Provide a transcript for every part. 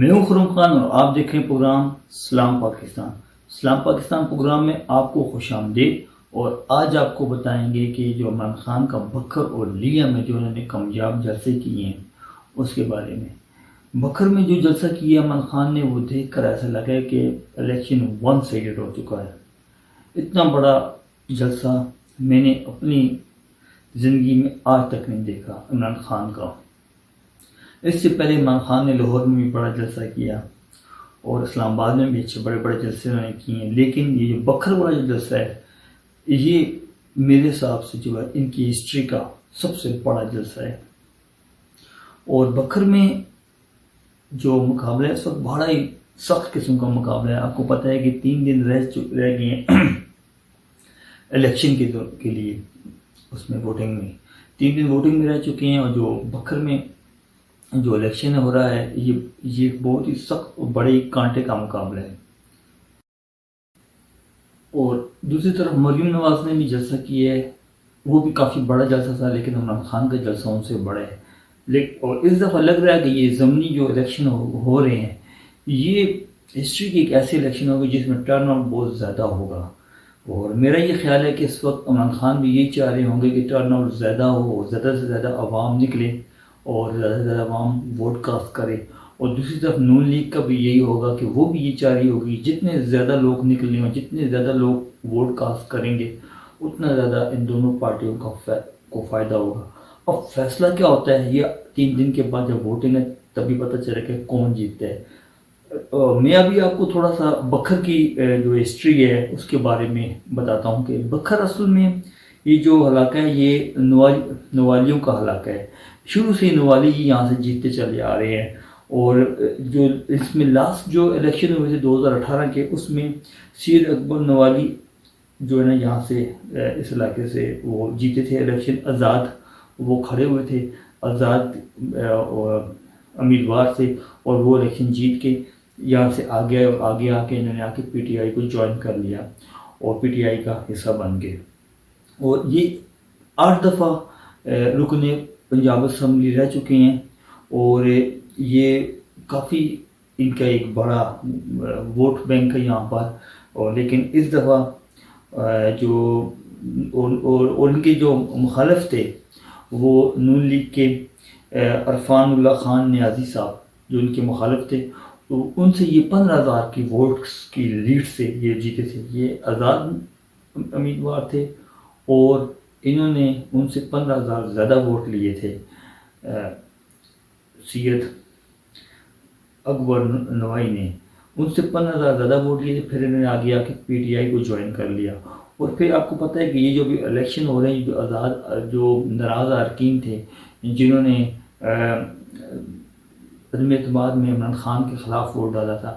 میں ہوں خرم خان اور آپ دیکھ رہے ہیں پروگرام سلام پاکستان۔ سلام پاکستان پروگرام میں آپ کو خوش آمدید، اور آج آپ کو بتائیں گے کہ جو عمران خان کا بکر اور لیا میں جو انہوں نے کامیاب جلسے کیے ہیں اس کے بارے میں۔ بکر میں جو جلسہ کیا عمران خان نے، وہ دیکھ کر ایسا لگا کہ الیکشن ون سائیڈڈ ہو چکا ہے۔ اتنا بڑا جلسہ میں نے اپنی زندگی میں آج تک نہیں دیکھا عمران خان کا۔ اس سے پہلے عمران خان نے لاہور میں بھی بڑا جلسہ کیا اور اسلام آباد میں بھی اچھے بڑے بڑے جلسے انہوں نے کیے ہیں، لیکن یہ جو بکر والا جو جلسہ ہے، یہ میرے حساب سے جو ہے ان کی ہسٹری کا سب سے بڑا جلسہ ہے۔ اور بکر میں جو مقابلہ ہے اس وقت بڑا ہی سخت قسم کا مقابلہ ہے۔ آپ کو پتہ ہے کہ 3 دن رہ گئے ہیں الیکشن کے لیے، اس میں ووٹنگ میں 3 دن ووٹنگ میں رہ چکے ہیں، اور جو بکر میں جو الیکشن ہو رہا ہے یہ بہت ہی سخت اور بڑے کانٹے کا مقابلہ ہے۔ اور دوسری طرف مریم نواز نے بھی جلسہ کیا ہے، وہ بھی کافی بڑا جلسہ تھا، لیکن عمران خان کا جلسہ ان سے بڑا ہے۔ اور اس دفعہ لگ رہا ہے کہ یہ ضمنی جو الیکشن ہو رہے ہیں، یہ ہسٹری کی ایک ایسی الیکشن ہوگی جس میں ٹرن آؤٹ بہت زیادہ ہوگا۔ اور میرا یہ خیال ہے کہ اس وقت عمران خان بھی یہی چاہ رہے ہوں گے کہ ٹرن آؤٹ زیادہ ہو، زیادہ سے زیادہ عوام نکلے اور زیادہ سے زیادہ عوام ووٹ کاسٹ کرے۔ اور دوسری طرف نون لیگ کا بھی یہی ہوگا کہ وہ بھی یہ چاہ رہی ہوگی جتنے زیادہ لوگ نکلیں اور جتنے زیادہ لوگ ووٹ کاسٹ کریں گے اتنا زیادہ ان دونوں پارٹیوں کو فائدہ ہوگا۔ اب فیصلہ کیا ہوتا ہے یہ 3 دن کے بعد جب ووٹنگ ہے تبھی پتہ چلے کہ کون جیتتا ہے۔ میں ابھی آپ کو تھوڑا سا بکر کی جو ہسٹری ہے اس کے بارے میں بتاتا ہوں کہ بکر اصل میں یہ جو علاقہ ہے یہ نوالیوں کا علاقہ ہے۔ شروع سے نوالی ہی یہاں سے جیتتے چلے آ رہے ہیں، اور جو اس میں لاسٹ جو الیکشن ہوئے تھے 2018 کے، اس میں سید اکبر نوالی جو ہے نا یہاں سے اس علاقے سے وہ جیتے تھے الیکشن۔ آزاد وہ کھڑے ہوئے تھے، آزاد امیدوار سے، اور وہ الیکشن جیت کے یہاں سے آگے آ کے انہوں نے آ کے پی ٹی آئی کو جوائن کر لیا اور پی ٹی آئی کا حصہ بن گئے۔ اور یہ 8 دفعہ رکن پنجاب اسمبلی رہ چکے ہیں، اور یہ کافی ان کا ایک بڑا ووٹ بینک ہے یہاں پر۔ اور لیکن اس دفعہ جو اور ان کے جو مخالف تھے وہ نون لیگ کے عرفان اللہ خان نیازی صاحب جو ان کے مخالف تھے، تو ان سے یہ 15,000 کی ووٹس کی لیڈ سے یہ جیتے تھے۔ یہ آزاد امیدوار تھے اور انہوں نے ان سے 15,000 زیادہ ووٹ لیے تھے۔ سید اکبر نوائی نے ان سے 15,000 زیادہ ووٹ لیے تھے، پھر انہوں نے آگے آ کے پی ٹی آئی کو جوائن کر لیا۔ اور پھر آپ کو پتہ ہے کہ یہ جو بھی الیکشن ہو رہے ہیں، جو جو ناراض اراکین تھے جنہوں نے عدم اعتماد میں عمران خان کے خلاف ووٹ ڈالا تھا،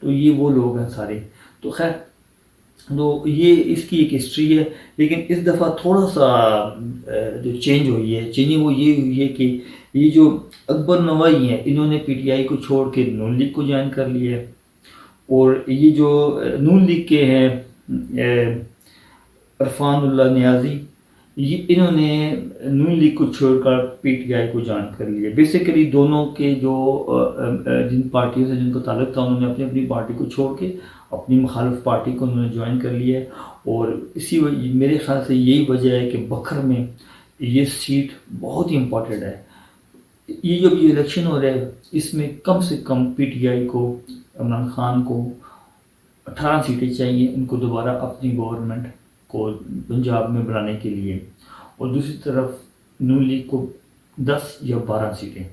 تو یہ وہ لوگ ہیں سارے۔ تو خیر، تو یہ اس کی ایک ہسٹری ہے، لیکن اس دفعہ تھوڑا سا جو چینج ہوئی ہے، چینجنگ وہ یہ ہوئی ہے کہ یہ جو اکبر نوائی ہیں انہوں نے پی ٹی آئی کو چھوڑ کے نون لیگ کو جوائن کر لیا ہے، اور یہ جو نون لیگ کے ہیں عرفان اللہ نیازی، انہوں نے نون لیگ کو چھوڑ کر پی ٹی آئی کو جوائن کر لیا۔ بیسیکلی دونوں کے جو جن پارٹیوں سے جن کو تعلق تھا، انہوں نے اپنی اپنی پارٹی کو چھوڑ کے اپنی مخالف پارٹی کو انہوں نے جوائن کر لیا ہے۔ اور اسی میرے خیال سے یہی وجہ ہے کہ بکر میں یہ سیٹ بہت ہی امپورٹنٹ ہے۔ یہ جو بھی الیکشن ہو رہا ہے اس میں کم سے کم پی ٹی آئی کو، عمران خان کو 18 سیٹیں چاہیے ان کو دوبارہ اپنی گورنمنٹ کو پنجاب میں بنانے کے لیے، اور دوسری طرف نون لیگ کو 10 یا 12 سیٹیں۔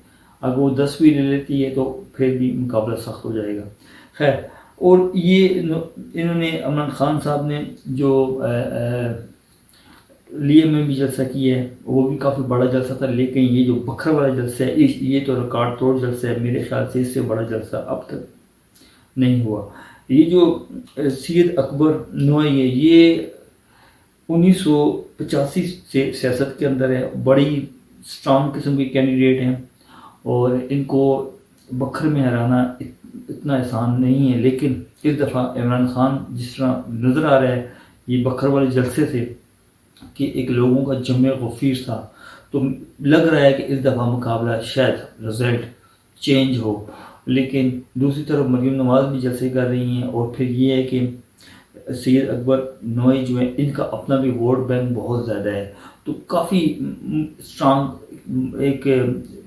اگر وہ 10 بھی لے لیتی ہے تو پھر بھی مقابلہ سخت ہو جائے گا۔ خیر، اور یہ انہوں نے عمران خان صاحب نے جو لیے میں بھی جلسہ کیا ہے وہ بھی کافی بڑا جلسہ تھا، لیکن یہ جو بکر والا جلسہ ہے یہ تو ریکارڈ توڑ جلسہ ہے۔ میرے خیال سے اس سے بڑا جلسہ اب تک نہیں ہوا۔ یہ جو سید اکبر نوائی ہے یہ 1985 سے سیاست کے اندر ہے، بڑی اسٹرانگ قسم کے کینڈیڈیٹ ہیں، اور ان کو بکر میں ہرانا اتنا آسان نہیں ہے۔ لیکن اس دفعہ عمران خان جس طرح نظر آ رہا ہے یہ بکر والے جلسے سے کہ ایک لوگوں کا جمع غفیر تھا، تو لگ رہا ہے کہ اس دفعہ مقابلہ شاید رزلٹ چینج ہو، لیکن دوسری طرف مریم نواز بھی جلسے کر رہی ہیں، اور پھر یہ ہے کہ سید اکبر نوئی جو ہے ان کا اپنا بھی ووٹ بینک بہت زیادہ ہے، تو کافی اسٹرانگ ایک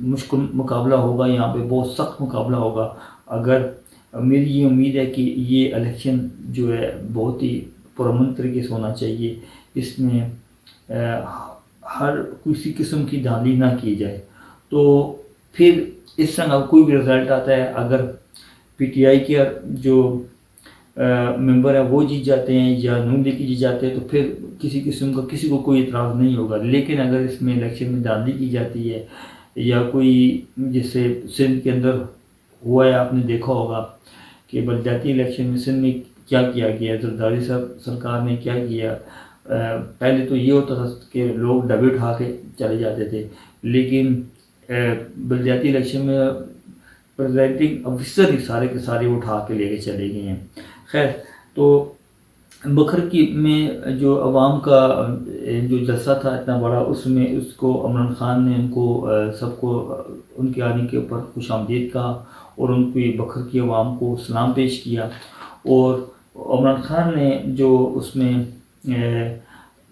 مشکل مقابلہ ہوگا یہاں پہ، بہت سخت مقابلہ ہوگا۔ اگر میری یہ امید ہے کہ یہ الیکشن جو ہے بہت ہی پرامن طریقے سے ہونا چاہیے، اس میں ہر کسی قسم کی دھاندلی نہ کی جائے، تو پھر اس طرح کوئی بھی رزلٹ آتا ہے، اگر پی ٹی آئی کے جو ممبر ہیں وہ جیت جاتے ہیں یا نون لیگ کی جیت جاتے ہیں، تو پھر کسی قسم کا کسی کو کوئی اعتراض نہیں ہوگا۔ لیکن اگر اس میں الیکشن میں دھاندلی کی جاتی ہے یا کوئی جیسے سندھ کے اندر ہوا ہے، آپ نے دیکھا ہوگا کہ بلدیاتی الیکشن میں سندھ میں کیا کیا گیا، زرداری صاحب سرکار نے کیا کیا۔ پہلے تو یہ ہوتا تھا کہ لوگ ڈبے اٹھا کے چلے جاتے تھے، لیکن بلدیاتی الیکشن میں پریزائڈنگ آفیسر ہی سارے کے سارے اٹھا کے لے کے چلے گئے ہیں۔ خیر، تو بکھر کی میں جو عوام کا جو جلسہ تھا اتنا بڑا، اس میں اس کو عمران خان نے ان کو سب کو ان کے آنے کے اوپر خوش آمدید کہا، اور ان کی بکھر کی عوام کو سلام پیش کیا۔ اور عمران خان نے جو اس میں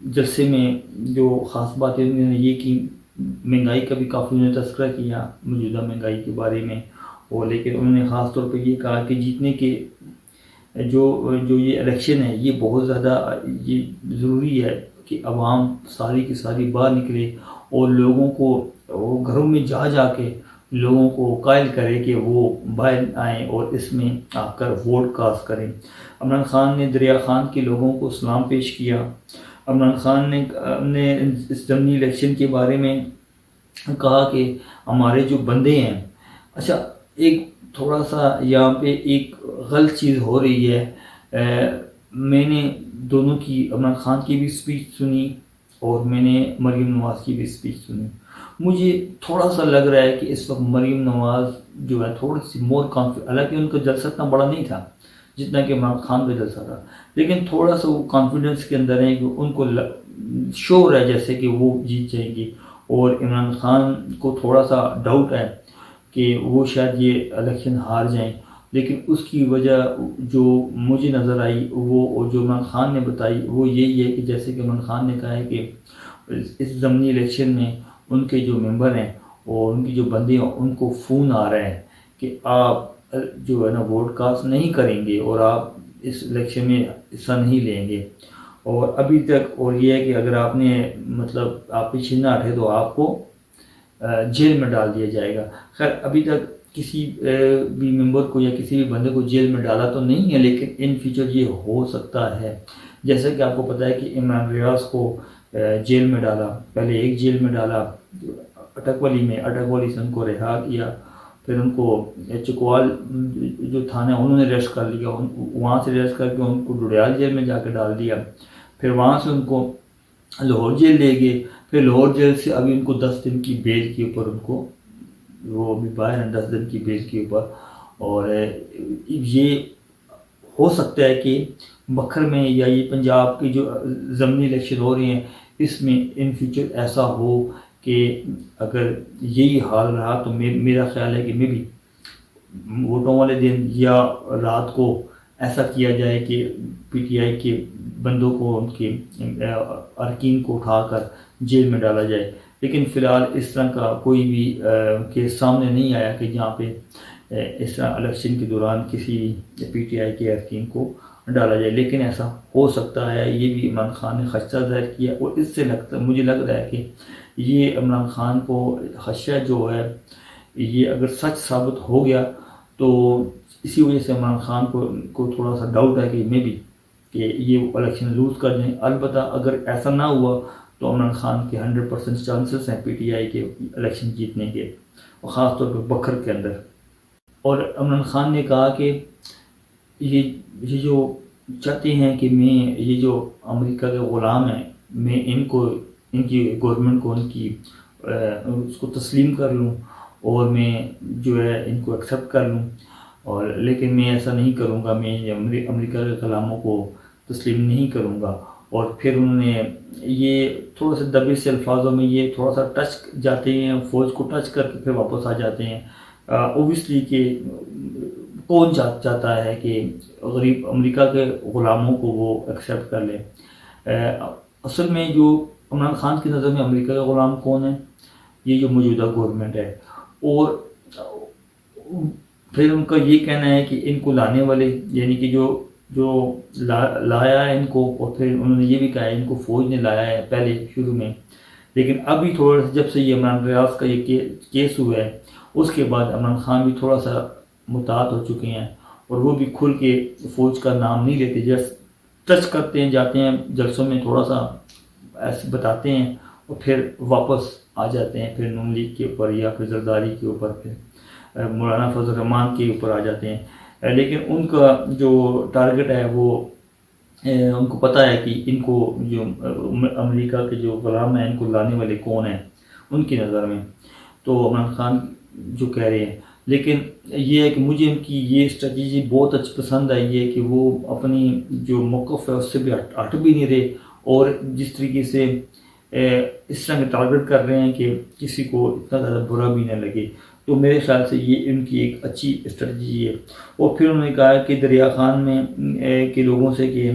جلسے میں جو خاص باتیں انہوں نے یہ کی، مہنگائی کا بھی کافی انہوں نے تذکرہ کیا، موجودہ مہنگائی کے بارے میں، اور لیکن انہوں نے خاص طور پہ یہ کہا کہ جیتنے کے جو یہ الیکشن ہے یہ بہت زیادہ یہ ضروری ہے کہ عوام ساری کی ساری باہر نکلے اور لوگوں کو وہ گھروں میں جا جا کے لوگوں کو قائل کرے کہ وہ باہر آئیں اور اس میں آ کر ووٹ کاسٹ کریں۔ عمران خان نے دریا خان کے لوگوں کو سلام پیش کیا۔ عمران خان نے اس ضمنی الیکشن کے بارے میں کہا کہ ہمارے جو بندے ہیں، اچھا ایک تھوڑا سا یہاں پہ ایک غلط چیز ہو رہی ہے، میں نے دونوں کی، عمران خان کی بھی اسپیچ سنی اور میں نے مریم نواز کی بھی اسپیچ سنی۔ مجھے تھوڑا سا لگ رہا ہے کہ اس وقت مریم نواز جو ہے تھوڑی سی مور کانفیڈنٹ، حالانکہ ان کا جلسہ اتنا بڑا نہیں تھا جتنا کہ عمران خان کا جلسہ تھا، لیکن تھوڑا سا وہ کانفیڈنس کے اندر ہے کہ ان کو شور ہے جیسے کہ وہ جیت جائیں گی، اور عمران خان کو تھوڑا سا ڈاؤٹ ہے کہ وہ شاید یہ الیکشن ہار جائیں۔ لیکن اس کی وجہ جو مجھے نظر آئی وہ جو عمران خان نے بتائی وہ یہی ہے کہ جیسے کہ عمران خان نے کہا ہے کہ اس ضمنی الیکشن میں ان کے جو ممبر ہیں اور ان کی جو بندے ہیں ان کو فون آ رہا ہے کہ آپ جو ہے نا ووٹ کاسٹ نہیں کریں گے اور آپ اس الیکشن میں حصہ نہیں لیں گے، اور ابھی تک، اور یہ ہے کہ اگر آپ نے مطلب آپ پیچھے نہ ہٹے تو آپ کو جیل میں ڈال دیا جائے گا۔ خیر، ابھی تک کسی بھی ممبر کو یا کسی بھی بندے کو جیل میں ڈالا تو نہیں ہے، لیکن ان فیوچر یہ ہو سکتا ہے۔ جیسا کہ آپ کو پتہ ہے کہ عمران ریاض کو جیل میں ڈالا، پہلے ایک جیل میں ڈالا اٹک والی میں، اٹک والی سے ان کو رہا کیا، پھر ان کو چکوال جو تھانہ انہوں نے ریسٹ کر لیا، وہاں سے ریسٹ کر کے ان کو ڈڈیال جیل میں جا کے ڈال دیا، پھر وہاں سے ان کو لاہور جیل لے گئے، پھر لاہور جیل سے ابھی ان کو 10 دن کی بیل کے اوپر ان کو وہ ابھی باہر ہیں 10 دن کی بیل کے اوپر۔ اور یہ ہو سکتا ہے کہ بکھر میں یا یہ پنجاب کی جو ضمنی الیکشن ہو رہے ہیں اس میں ان فیوچر ایسا ہو کہ اگر یہی حال رہا تو میرا خیال ہے کہ میں بھی ووٹوں والے دن یا رات کو ایسا کیا جائے کہ پی ٹی آئی کے بندوں کو، ان کے ارکین کو اٹھا کر جیل میں ڈالا جائے۔ لیکن فی الحال اس طرح کا کوئی بھی کیس سامنے نہیں آیا کہ جہاں پہ اس طرح الیکشن کے دوران کسی پی ٹی آئی کے ارکین کو ڈالا جائے، لیکن ایسا ہو سکتا ہے۔ یہ بھی عمران خان نے خدشہ ظاہر کیا، اور اس سے مجھے لگ رہا ہے کہ یہ عمران خان کو خدشہ جو ہے یہ اگر سچ ثابت ہو گیا تو اسی وجہ سے عمران خان کو تھوڑا سا ڈاؤٹ ہے کہ میں بھی کہ یہ الیکشن لوز کر جائیں۔ البتہ اگر ایسا نہ ہوا تو عمران خان کے 100% چانسز ہیں پی ٹی آئی کے الیکشن جیتنے کے، اور خاص طور پہ بکھر کے اندر۔ اور عمران خان نے کہا کہ یہ جو چاہتے ہیں کہ میں یہ جو امریکہ کے غلام ہیں میں ان کی گورنمنٹ کو اس کو تسلیم کر لوں اور میں جو ہے ان کو ایکسیپٹ کر لوں، اور لیکن میں ایسا نہیں کروں گا، میں امریکہ کے غلاموں کو تسلیم نہیں کروں گا۔ اور پھر انہوں نے یہ تھوڑا سا دبے سے الفاظوں میں یہ تھوڑا سا ٹچ جاتے ہیں، فوج کو ٹچ کر کے پھر واپس آ جاتے ہیں۔ اوبیسلی کہ کون چاہتا ہے کہ غریب امریکہ کے غلاموں کو وہ ایکسیپٹ کر لے. اصل میں جو عمران خان کی نظر میں امریکہ کا غلام کون ہے؟ یہ جو موجودہ گورنمنٹ ہے. اور پھر ان کا یہ کہنا ہے کہ ان کو لانے والے یعنی کہ جو لایا ہے ان کو، اور پھر انہوں نے یہ بھی کہا ہے ان کو فوج نے لایا ہے پہلے شروع میں، لیکن ابھی تھوڑا سا جب سے یہ عمران ریاض کا یہ کیس ہوا ہے اس کے بعد عمران خان بھی تھوڑا سا متاثر ہو چکے ہیں، اور وہ بھی کھل کے فوج کا نام نہیں لیتے. جس ٹچ کرتے ہیں، جاتے ہیں جلسوں میں تھوڑا سا ایسے بتاتے ہیں اور پھر واپس آ جاتے ہیں، پھر نون لیگ کے اوپر یا پھر زرداری کے اوپر، پھر مولانا فضل الرحمان کے اوپر آ جاتے ہیں. لیکن ان کا جو ٹارگٹ ہے وہ ان کو پتہ ہے کہ ان کو جو امریکہ کے جو غلام ہیں ان کو لانے والے کون ہیں ان کی نظر میں. تو عمران خان جو کہہ رہے ہیں، لیکن یہ ہے کہ مجھے ان کی یہ اسٹریٹجی بہت اچھی پسند آئی ہے کہ وہ اپنی جو موقف ہے اس سے بھی ہٹ بھی نہیں رہے، اور جس طریقے سے اس طرح کے ٹارگٹ کر رہے ہیں کہ کسی کو اتنا زیادہ برا بھی نہ لگے. تو میرے خیال سے یہ ان کی ایک اچھی اسٹریٹجی ہے. اور پھر انہوں نے کہا کہ دریا خان میں کے لوگوں سے کہ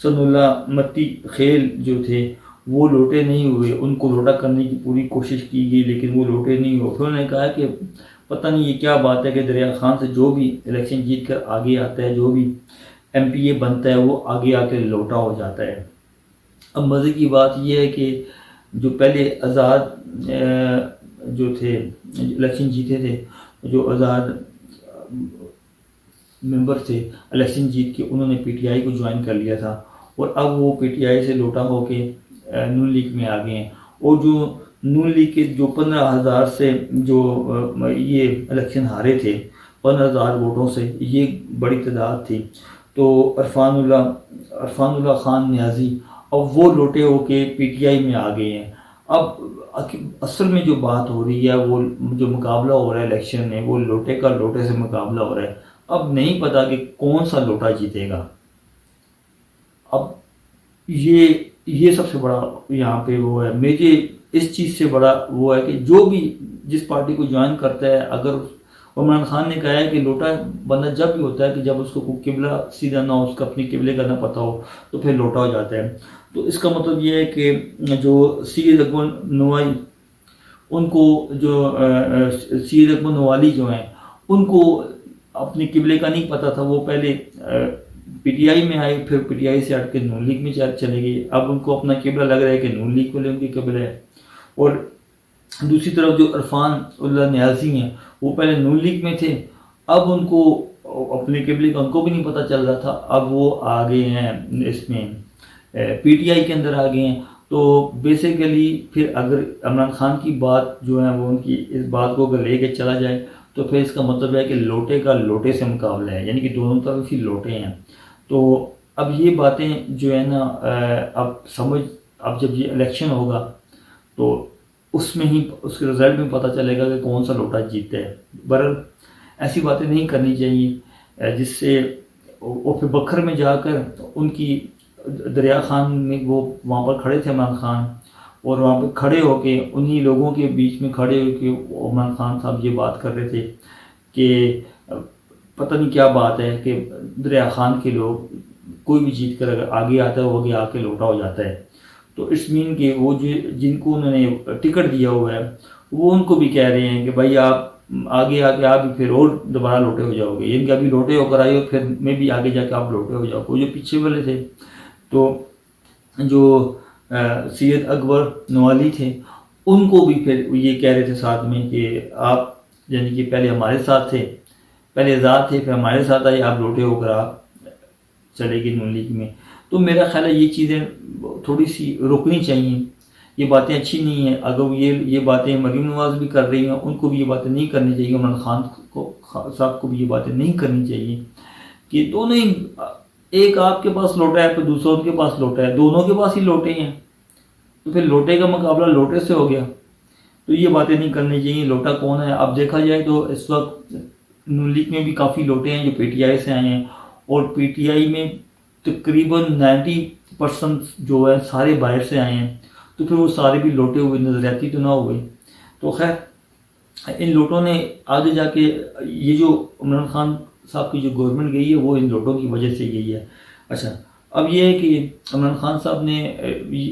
سن اللہ متی خیل جو تھے وہ لوٹے نہیں ہوئے، ان کو لوٹا کرنے کی پوری کوشش کی گئی لیکن وہ لوٹے نہیں ہوئے. پھر انہوں نے کہا کہ پتہ نہیں یہ کیا بات ہے کہ دریا خان سے جو بھی الیکشن جیت کر آگے آتا ہے، جو بھی ایم پی اے بنتا ہے، وہ آگے آ کے لوٹا ہو جاتا ہے. اب مزے کی بات یہ ہے کہ جو پہلے آزاد جو تھے الیکشن جیتے تھے، جو آزاد ممبر تھے الیکشن جیت کے، انہوں نے پی ٹی آئی کو جوائن کر لیا تھا، اور اب وہ پی ٹی آئی سے لوٹا ہو کے نون لیگ میں آ گئے ہیں. اور جو نون لیگ کے جو 15,000 سے جو یہ الیکشن ہارے تھے 15,000 ووٹوں سے، یہ بڑی تعداد تھی. تو عرفان اللہ خان نیازی اب وہ لوٹے ہو کے پی ٹی آئی میں آ گئے ہیں. اب اصل میں جو بات ہو رہی ہے، وہ جو مقابلہ ہو رہا ہے الیکشن میں، وہ لوٹے کا لوٹے سے مقابلہ ہو رہا ہے. اب نہیں پتا کہ کون سا لوٹا جیتے گا. اب یہ سب سے بڑا یہاں پہ وہ ہے، مجھے اس چیز سے بڑا وہ ہے کہ جو بھی جس پارٹی کو جوائن کرتا ہے، اگر عمران خان نے کہا ہے کہ لوٹا بندہ جب بھی ہوتا ہے کہ جب اس کو قبلہ سیدھا نہ ہو، اس کا اپنی قبلے کا نہ پتہ ہو، تو پھر لوٹا ہو جاتا ہے. تو اس کا مطلب یہ ہے کہ جو سید اکبر نوائی، ان کو جو سید اکبر نوالی جو ہیں، ان کو اپنی قبلے کا نہیں پتہ تھا. وہ پہلے پی ٹی آئی میں آئے، پھر پی ٹی آئی سے ہٹ کے نون لیگ میں چلے گئے. اب ان کو اپنا قبلہ لگ رہا ہے کہ نون لیگ والے ان کی قبلہ ہے. اور دوسری طرف جو عرفان اللہ نیازی ہیں، وہ پہلے نون لیگ میں تھے، اب ان کو اپنے قبلے کا ان کو بھی نہیں پتہ چل رہا تھا. اب وہ آ گئے ہیں اس میں پی ٹی آئی کے اندر آ گئے ہیں. تو بیسیکلی پھر اگر عمران خان کی بات جو ہے وہ ان کی اس بات کو اگر لے کے چلا جائے تو پھر اس کا مطلب ہے کہ لوٹے کا لوٹے سے مقابلہ ہے، یعنی کہ دونوں طرف ہی لوٹے ہیں. تو اب یہ باتیں جو ہے نا اب جب یہ الیکشن ہوگا تو اس میں ہی اس کے رزلٹ میں پتہ چلے گا کہ کون سا لوٹا جیتا ہے. بہرحال ایسی باتیں نہیں کرنی چاہیے جس سے وہ پھر بکھر میں جا کر ان کی دریا خان میں وہ وہاں پر کھڑے تھے عمران خان، اور وہاں پہ کھڑے ہو کے انہی لوگوں کے بیچ میں کھڑے ہو کے عمران خان صاحب یہ بات کر رہے تھے کہ پتہ نہیں کیا بات ہے کہ دریا خان کے لوگ کوئی بھی جیت کر اگر آگے آتا ہے وہ آگے آ کے لوٹا ہو جاتا ہے. تو اس مین کہ وہ جن کو انہوں نے ٹکٹ دیا ہوا ہے وہ ان کو بھی کہہ رہے ہیں کہ بھائی آپ آگے آ کے آپ بھی پھر اور دوبارہ لوٹے ہو جاؤ گے، یعنی کہ ابھی لوٹے ہو کر آئے ہو، پھر میں بھی آگے جا کے آپ لوٹے ہو جاؤ. وہ جو پیچھے والے تھے تو جو سید اکبر نوالی تھے، ان کو بھی پھر یہ کہہ رہے تھے ساتھ میں کہ آپ یعنی کہ پہلے ہمارے ساتھ تھے، پہلے آزاد تھے، پھر ہمارے ساتھ آئے، آپ لوٹے ہو کر آپ چلے گئے نون لیگ میں. تو میرا خیال ہے یہ چیزیں تھوڑی سی روکنی چاہیے، یہ باتیں اچھی نہیں ہیں. اگر یہ باتیں مریم نواز بھی کر رہی ہیں، ان کو بھی یہ باتیں نہیں کرنی چاہیے، عمران خان صاحب کو بھی یہ باتیں نہیں کرنی چاہیے کہ دونوں ہی، ایک آپ کے پاس لوٹا ہے تو دوسرا ان کے پاس لوٹا ہے، دونوں کے پاس ہی لوٹے ہیں، تو پھر لوٹے کا مقابلہ لوٹے سے ہو گیا. تو یہ باتیں نہیں کرنی چاہیے. لوٹا کون ہے؟ اب دیکھا جائے تو اس وقت نون لیگ میں بھی کافی لوٹے ہیں جو پی ٹی آئی سے آئے ہیں، اور پی ٹی آئی میں تقریباً 90% جو ہے سارے باہر سے آئے ہیں. تو پھر وہ سارے بھی لوٹے ہوئے نظر آتی تو نہ ہوئے. تو خیر ان لوٹوں نے آگے جا کے یہ جو عمران خان صاحب کی جو گورنمنٹ گئی ہے وہ ان لوٹوں کی وجہ سے گئی ہے۔ اچھا، اب یہ ہے کہ عمران خان صاحب نے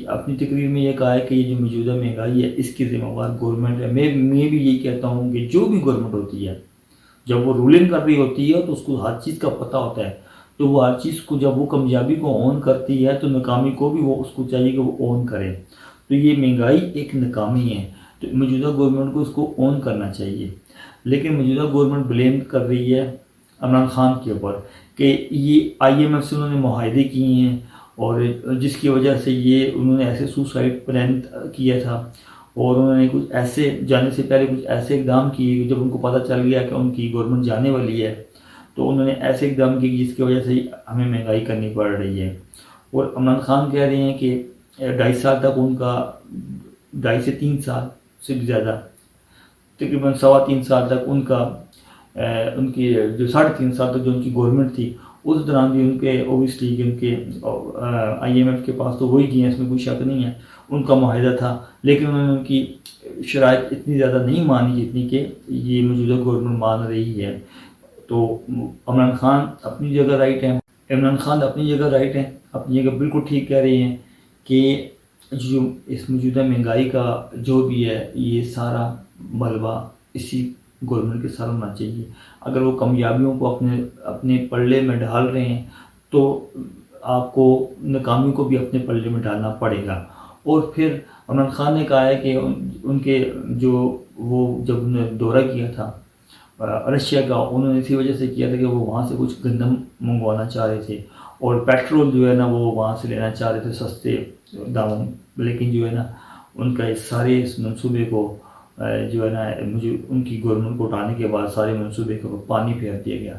اپنی تقریر میں یہ کہا ہے کہ یہ جو موجودہ مہنگائی ہے اس کی ذمہ دار گورنمنٹ ہے۔ میں بھی یہی کہتا ہوں کہ جو بھی گورنمنٹ ہوتی ہے جب وہ رولنگ کر رہی ہوتی ہے تو اس کو ہر چیز کا پتہ ہوتا ہے، تو وہ ہر چیز کو جب وہ کامیابی کو اون کرتی ہے تو ناکامی کو بھی وہ اس کو چاہیے کہ وہ اون کرے۔ تو یہ مہنگائی ایک ناکامی ہے، تو موجودہ گورنمنٹ کو اس کو اون کرنا چاہیے، لیکن موجودہ گورنمنٹ بلیم کر رہی ہے عمران خان کے اوپر کہ یہ آئی ایم ایف سے انہوں نے معاہدے کیے ہیں اور جس کی وجہ سے یہ انہوں نے ایسے سوسائڈ پلان کیا تھا اور انہوں نے کچھ ایسے جانے سے پہلے کچھ ایسے اقدام کیے جب ان کو پتہ چل گیا کہ ان کی گورنمنٹ جانے والی ہے تو انہوں نے ایسے اقدام کیے جس کی وجہ سے ہمیں مہنگائی کرنی پڑ رہی ہے۔ اور عمران خان کہہ رہے ہیں کہ 2.5 سال تک ان کا 2.5 سے 3 سال سے بھی زیادہ تقریباً 3.25 سال تک ان کی جو 3.5 سال تک جو ان کی گورنمنٹ تھی اس دوران بھی ان کے اوبیسلی ان کے آئی ایم ایف کے پاس تو وہی کی ہیں، اس میں کوئی شک نہیں ہے، ان کا معاہدہ تھا، لیکن انہوں نے ان کی شرائط اتنی زیادہ نہیں مانی جتنی کہ یہ موجودہ گورنمنٹ مان رہی ہے۔ تو عمران خان اپنی جگہ رائٹ ہیں، اپنی جگہ بالکل ٹھیک کہہ رہے ہیں کہ جو اس موجودہ مہنگائی کا جو بھی ہے یہ سارا ملبہ اسی گورنمنٹ کے سر ہونا چاہیے۔ اگر وہ کامیابیوں کو اپنے پلڑے میں ڈال رہے ہیں تو آپ کو ناکامیوں کو بھی اپنے پلڑے میں ڈالنا پڑے گا۔ اور پھر عمران خان نے کہا ہے کہ ان کے جو وہ جب انہوں نے دورہ کیا تھا رشیا کا، انہوں نے اسی وجہ سے کیا تھا کہ وہ وہاں سے کچھ گندم منگوانا چاہ رہے تھے اور پیٹرول جو ہے نا وہ وہاں سے لینا چاہ رہے تھے سستے داموں، لیکن جو ہے نا ان کا اس سارے اس منصوبے کو جو ہے نا مجھے ان کی گورنمنٹ کو اٹھانے کے بعد سارے منصوبے کو پانی پھیر دیا گیا۔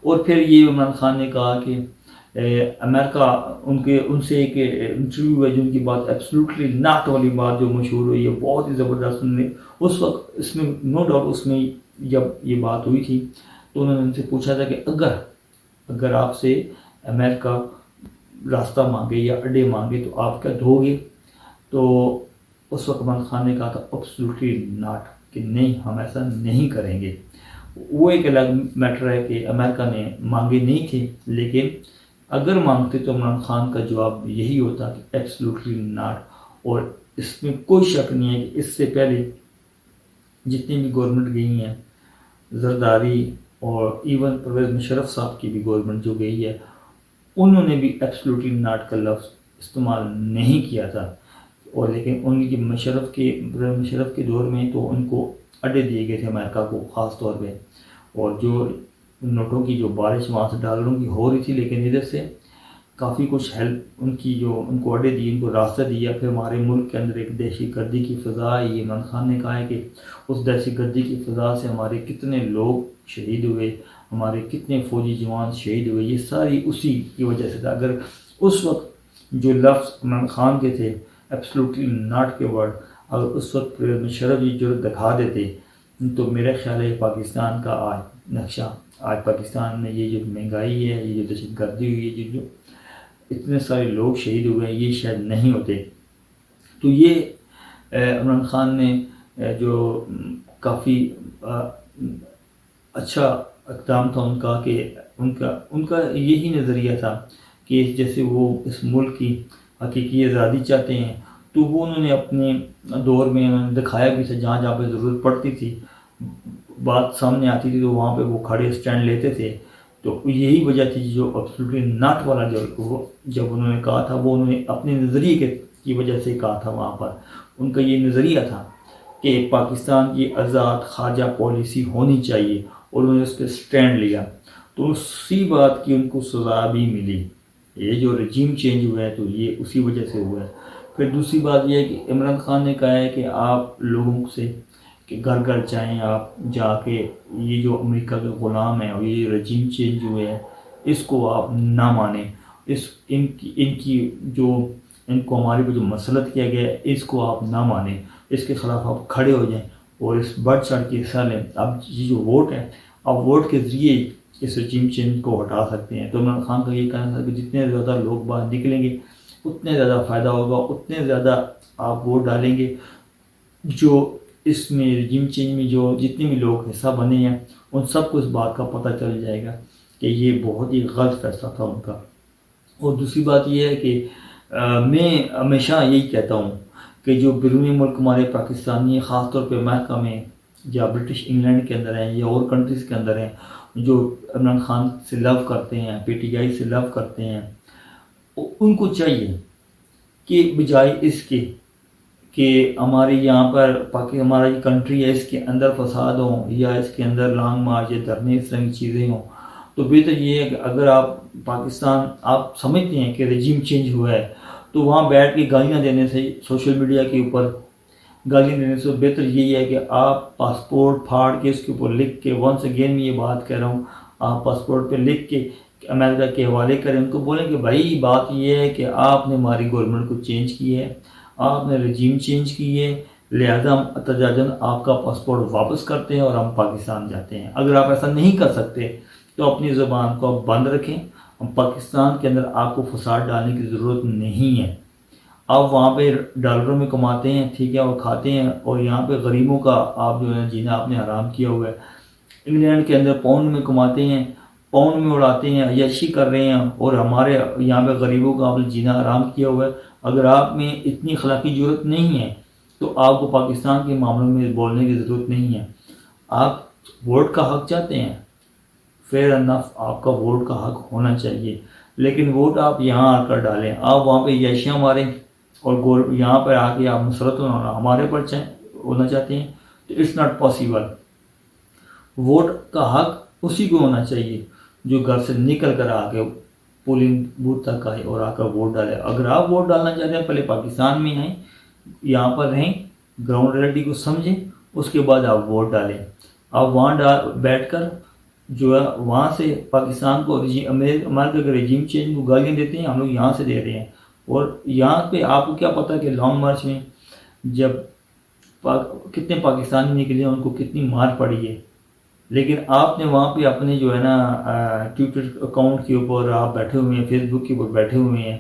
اور پھر یہ عمران خان نے کہا کہ امریکہ ان سے ایک انٹرویو ہے جو ان کی بات ایبسلوٹلی ناٹ والی بات جو مشہور ہوئی ہے، بہت ہی زبردست۔ انہوں نے اس وقت اس میں نو ڈاؤٹ اس میں جب یہ بات ہوئی تھی تو انہوں نے ان سے پوچھا تھا کہ اگر آپ سے امریکہ راستہ مانگے یا اڈے مانگے تو آپ کیا دو گے؟ تو اس وقت عمران خان نے کہا تھا ایبسلوٹلی ناٹ، کہ نہیں ہم ایسا نہیں کریں گے۔ وہ ایک الگ میٹر ہے کہ امریکہ نے مانگے نہیں تھے، لیکن اگر مانگتے تو عمران خان کا جواب یہی ہوتا کہ ایبسلوٹلی ناٹ۔ اور اس میں کوئی شک نہیں ہے کہ اس سے پہلے جتنی بھی گورنمنٹ گئی ہیں، زرداری اور ایون پرویز مشرف صاحب کی بھی گورنمنٹ جو گئی ہے، انہوں نے بھی ایبسلوٹلی ناٹ کا لفظ استعمال نہیں کیا تھا۔ اور لیکن ان کی مشرف کے دور میں تو ان کو اڈے دیے گئے تھے امریکہ کو خاص طور پہ، اور جو نوٹوں کی جو بارش وہاں سے ڈالروں کی ہو رہی تھی، لیکن ادھر سے کافی کچھ ہیلپ ان کو اڈے دی، ان کو راستہ دیا۔ پھر ہمارے ملک کے اندر ایک دہشت گردی کی فضا آئی۔ عمران خان نے کہا ہے کہ اس دہشت گردی کی فضا سے ہمارے کتنے لوگ شہید ہوئے، ہمارے کتنے فوجی جوان شہید ہوئے، یہ ساری اسی کی وجہ سے تھا۔ اگر اس وقت جو لفظ عمران خان کے تھے ایبسلوٹلی ناٹ کے ورڈ، اگر اس وقت مشرف جی جو دکھا دیتے تو میرا خیال ہے پاکستان کا آج نقشہ، آج پاکستان میں یہ جو مہنگائی ہے، یہ جو دہشت گردی ہوئی ہے، جو اتنے سارے لوگ شہید ہوئے ہیں، یہ شاید نہیں ہوتے۔ تو یہ عمران خان نے جو کافی اچھا اقدام تھا ان کا، کہ ان کا یہی نظریہ تھا کہ جیسے وہ اس ملک کی حقیقی آزادی چاہتے ہیں، تو وہ انہوں نے اپنے دور میں انہوں نے دکھایا بھی تھا، جہاں جہاں پہ ضرورت پڑتی تھی، بات سامنے آتی تھی تو وہاں پہ وہ کھڑے اسٹینڈ لیتے تھے۔ تو یہی وجہ تھی جو ایبسلوٹلی ناٹ والا جب انہوں نے کہا تھا، وہ انہوں نے اپنے نظریے کی وجہ سے کہا تھا۔ وہاں پر ان کا یہ نظریہ تھا کہ پاکستان کی آزاد خارجہ پالیسی ہونی چاہیے، اور انہوں نے اس پہ سٹینڈ لیا، تو اسی بات کی ان کو سزا بھی ملی۔ یہ جو رجیم چینج ہوا ہے تو یہ اسی وجہ سے ہوا ہے۔ پھر دوسری بات یہ ہے کہ عمران خان نے کہا ہے کہ آپ لوگوں سے کہ گھر گھر جائیں، آپ جا کے یہ جو امریکہ کے غلام ہیں اور یہ رجیم چینج ہوئے ہیں اس کو آپ نہ مانیں، ان کو ہمارے پہ جو مسلط کیا گیا ہے اس کو آپ نہ مانیں، اس کے خلاف آپ کھڑے ہو جائیں اور اس بڑھ چڑھ کے حصہ لیں۔ اب یہ جو ووٹ ہے، آپ ووٹ کے ذریعے اس رجیم چینج کو ہٹا سکتے ہیں۔ تو عمران خان کا یہ کہنا تھا کہ جتنے زیادہ لوگ باہر نکلیں گے اتنے زیادہ فائدہ ہوگا، اتنے زیادہ آپ ووٹ ڈالیں گے جو اس میں رجیم چینج میں جو جتنے بھی لوگ حصہ بنے ہیں ان سب کو اس بات کا پتہ چل جائے گا کہ یہ بہت ہی غلط فیصلہ تھا ان کا۔ اور دوسری بات یہ ہے کہ میں ہمیشہ یہی کہتا ہوں کہ جو بیرونی ملک ہمارے پاکستانی خاص طور پہ امریکہ میں یا برٹش انگلینڈ کے اندر ہیں یا اور کنٹریز کے اندر ہیں جو عمران خان سے لو کرتے ہیں، پی ٹی آئی سے لو کرتے ہیں، ان کو چاہیے کہ بجائے اس کے کہ ہمارے یہاں پر ہمارا یہ کنٹری ہے اس کے اندر فساد ہوں یا اس کے اندر لانگ مارچ یا دھرنے اس طرح کی چیزیں ہوں، تو بہتر یہ ہے کہ اگر آپ پاکستان آپ سمجھتے ہیں کہ رجیم چینج ہوا ہے تو وہاں بیٹھ کے گالیاں دینے سے، سوشل میڈیا کے اوپر گالیاں دینے سے بہتر یہی ہے کہ آپ پاسپورٹ پھاڑ کے اس کے اوپر لکھ کے، ونس اگین میں یہ بات کہہ رہا ہوں، آپ پاسپورٹ پہ لکھ کے امریکہ کے حوالے کریں، ان کو بولیں کہ بھائی بات یہ ہے کہ آپ نے ہماری گورنمنٹ کو چینج کی ہے، آپ نے رجیم چینج کی ہے، لہذا ہم احتجاجاً آپ کا پاسپورٹ واپس کرتے ہیں اور ہم پاکستان جاتے ہیں۔ اگر آپ ایسا نہیں کر سکتے تو اپنی زبان کو آپ بند رکھیں، ہم پاکستان کے اندر آپ کو فساد ڈالنے کی ضرورت نہیں ہے۔ آپ وہاں پہ ڈالروں میں کماتے ہیں، ٹھیک ہے، اور کھاتے ہیں، اور یہاں پہ غریبوں کا آپ جو ہے جینا آپ نے حرام کیا ہوا ہے۔ انگلینڈ کے اندر پاؤنڈ میں کماتے ہیں، پاؤنڈ میں اڑاتے ہیں، عیاشی کر رہے ہیں، اور ہمارے یہاں پہ غریبوں کا آپ نے جینا حرام کیا ہوا ہے۔ اگر آپ میں اتنی اخلاقی جرت نہیں ہے تو آپ کو پاکستان کے معاملوں میں بولنے کی ضرورت نہیں ہے۔ آپ ووٹ کا حق چاہتے ہیں، فیئر انف آپ کا ووٹ کا حق ہونا چاہیے، لیکن ووٹ آپ یہاں آ کر ڈالیں، آپ وہاں پہ عیاشیاں ماریں اور یہاں پر آ کے آپ مسرت ہمارے پر ہونا چاہتے ہیں تو اٹس ناٹ پاسبل۔ ووٹ کا حق اسی کو ہونا چاہیے جو گھر سے نکل کر آ کے پولنگ بوتھ تک آئے اور آ کر ووٹ ڈالے۔ اگر آپ ووٹ ڈالنا چاہتے ہیں پہلے پاکستان میں آئیں، یہاں پر رہیں، گراؤنڈ ریئلٹی کو سمجھیں، اس کے بعد آپ ووٹ ڈالیں۔ آپ وہاں بیٹھ کر جو ہے وہاں سے پاکستان کو امریکہ کے رجیم چینج کو گالیاں دیتے ہیں، ہم لوگ یہاں سے دے رہے ہیں، اور یہاں پہ آپ کو کیا پتہ کہ لانگ مارچ میں جب کتنے پاکستانی نکلے ان کو کتنی مار پڑی ہے، لیکن آپ نے وہاں پہ اپنے جو ہے نا ٹویٹر اکاؤنٹ کے اوپر آپ بیٹھے ہوئے ہیں، فیس بک کے اوپر بیٹھے ہوئے ہیں،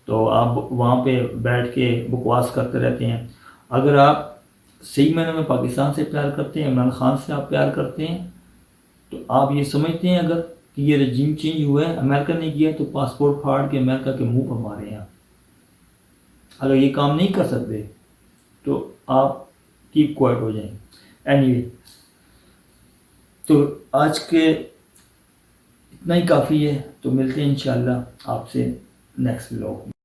تو آپ وہاں پہ بیٹھ کے بکواس کرتے رہتے ہیں۔ اگر آپ صحیح معنی میں پاکستان سے پیار کرتے ہیں، عمران خان سے آپ پیار کرتے ہیں، تو آپ یہ سمجھتے ہیں اگر کہ یہ رجیم چینج ہوا ہے امریکہ نے کیا تو پاسپورٹ پھاڑ کے امریکہ کے منہ پر مارے ہیں۔ اگر یہ کام نہیں کر سکتے تو آپ کیپ کوائٹ ہو جائیں۔ اینی وے، تو آج کے اتنا ہی کافی ہے، تو ملتے ہیں انشاءاللہ آپ سے نیکسٹ ولاگ میں۔